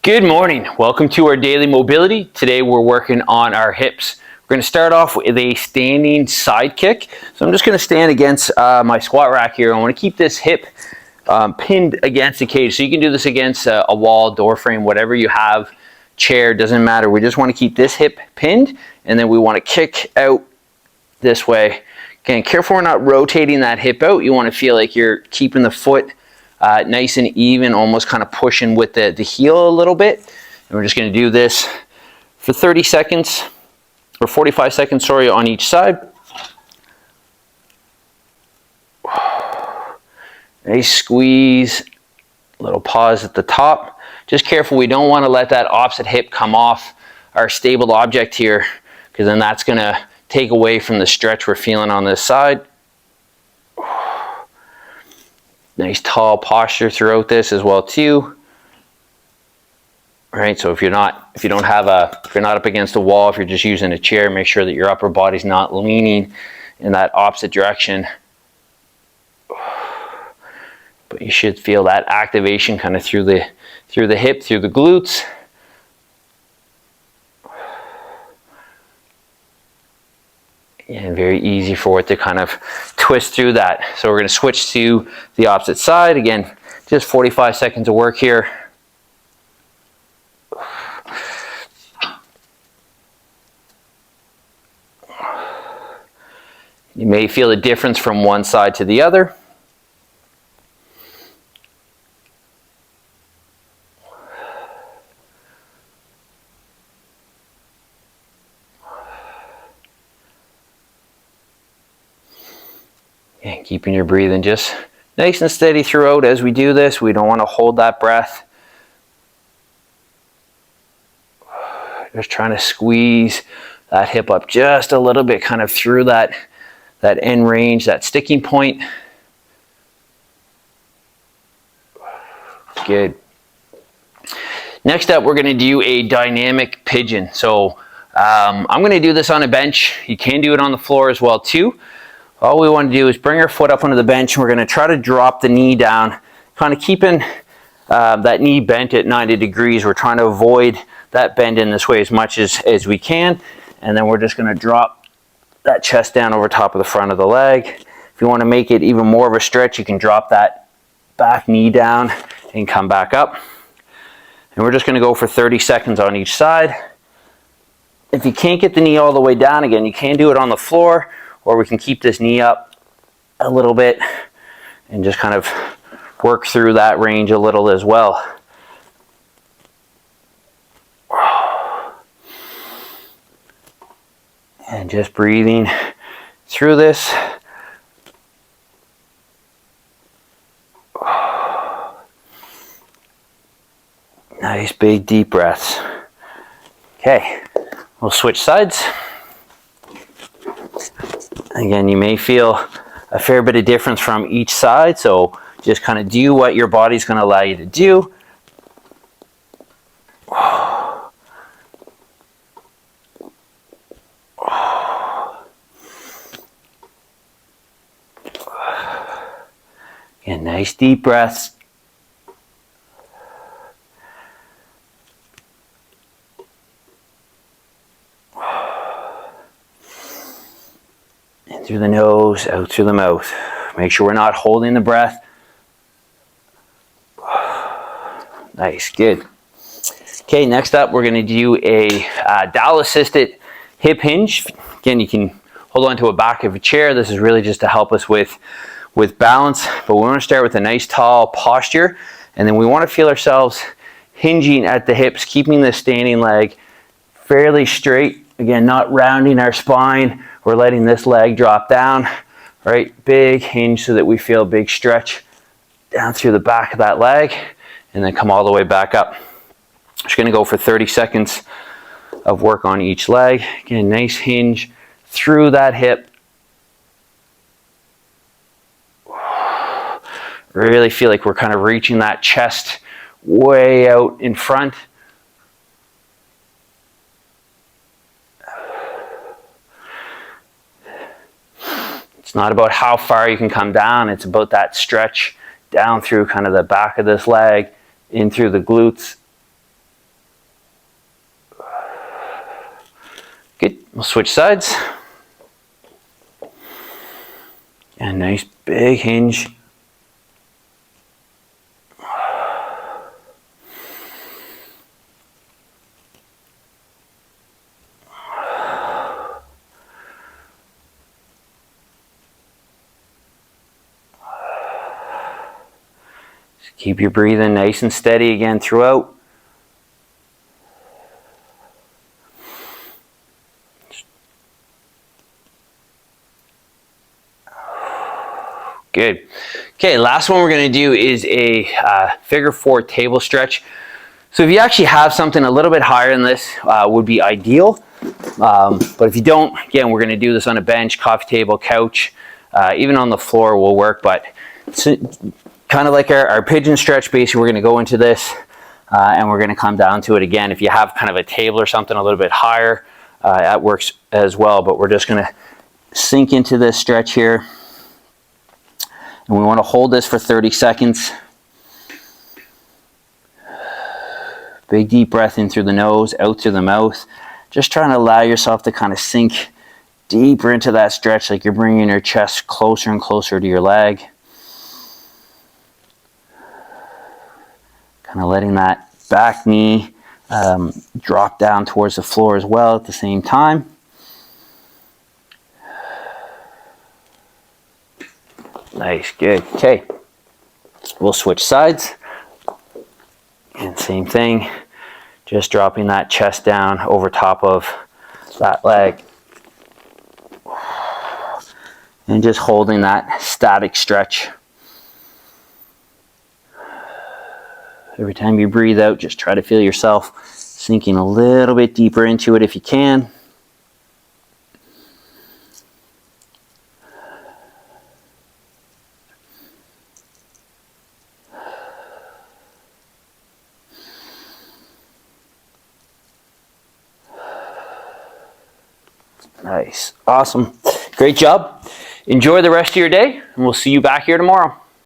Good morning. Welcome to our daily mobility. Today we're working on our hips. We're going to start off with a standing side kick. So I'm just going to stand against my squat rack here. I want to keep this hip pinned against the cage. So you can do this against a wall, door frame, whatever you have, chair, doesn't matter. We just want to keep this hip pinned, and then we want to kick out this way. Again, careful we're not rotating that hip out. You want to feel like you're keeping the foot nice and even, almost kind of pushing with the heel a little bit. And we're just going to do this for 30 seconds, or 45 seconds, sorry, on each side. Nice squeeze, little pause at the top. Just careful, we don't want to let that opposite hip come off our stable object here, because then that's going to take away from the stretch we're feeling on this side. Nice tall posture throughout this as well too. All right, so if you're not up against a wall, if you're just using a chair, make sure that your upper body's not leaning in that opposite direction. But you should feel that activation kind of through the hip, through the glutes. And very easy for it to kind of twist through that. So we're going to switch to the opposite side. Again, just 45 seconds of work here. You may feel a difference from one side to the other. And keeping your breathing just nice and steady throughout as we do this. We don't want to hold that breath. Just trying to squeeze that hip up just a little bit, kind of through that end range, that sticking point. Good. Next up, we're going to do a dynamic pigeon. So I'm going to do this on a bench. You can do it on the floor as well too. All we want to do is bring our foot up onto the bench, and we're going to try to drop the knee down, kind of keeping that knee bent at 90 degrees. We're trying to avoid that bend in this way as much as we can. And then we're just going to drop that chest down over top of the front of the leg. If you want to make it even more of a stretch, you can drop that back knee down and come back up. And we're just going to go for 30 seconds on each side. If you can't get the knee all the way down, again, you can do it on the floor, or we can keep this knee up a little bit and just kind of work through that range a little as well. And just breathing through this. Nice big deep breaths. Okay, we'll switch sides. Again, you may feel a fair bit of difference from each side, so just kind of do what your body's going to allow you to do. Again, nice deep breaths. In through the nose, out through the mouth. Make sure we're not holding the breath. Nice, good. Okay, next up we're going to do a dowel assisted hip hinge. Again, you can hold on to a back of a chair. This is really just to help us with balance, but we want to start with a nice tall posture, and then we want to feel ourselves hinging at the hips, keeping the standing leg fairly straight. Again, not rounding our spine. We're letting this leg drop down, right? Big hinge so that we feel a big stretch down through the back of that leg, and then come all the way back up. Just going to go for 30 seconds of work on each leg. Again, nice hinge through that hip. Really feel like we're kind of reaching that chest way out in front. It's not about how far you can come down, it's about that stretch down through kind of the back of this leg, in through the glutes. Good. We'll switch sides. And nice big hinge. Just keep your breathing nice and steady again throughout. Good. Okay, last one we're going to do is a figure 4 table stretch. So if you actually have something a little bit higher than this, would be ideal. But if you don't, again, we're going to do this on a bench, coffee table, couch, even on the floor will work. But it's kind of like our pigeon stretch. Basically, we're going to go into this and we're going to come down to it again. If you have kind of a table or something a little bit higher, that works as well. But we're just going to sink into this stretch here. And we want to hold this for 30 seconds. Big deep breath in through the nose, out through the mouth. Just trying to allow yourself to kind of sink deeper into that stretch, like you're bringing your chest closer and closer to your leg. Kind of letting that back knee drop down towards the floor as well at the same time. Nice, good. Okay, we'll switch sides. And same thing, just dropping that chest down over top of that leg. And just holding that static stretch. Every time you breathe out, just try to feel yourself sinking a little bit deeper into it if you can. Nice. Awesome. Great job. Enjoy the rest of your day, and we'll see you back here tomorrow.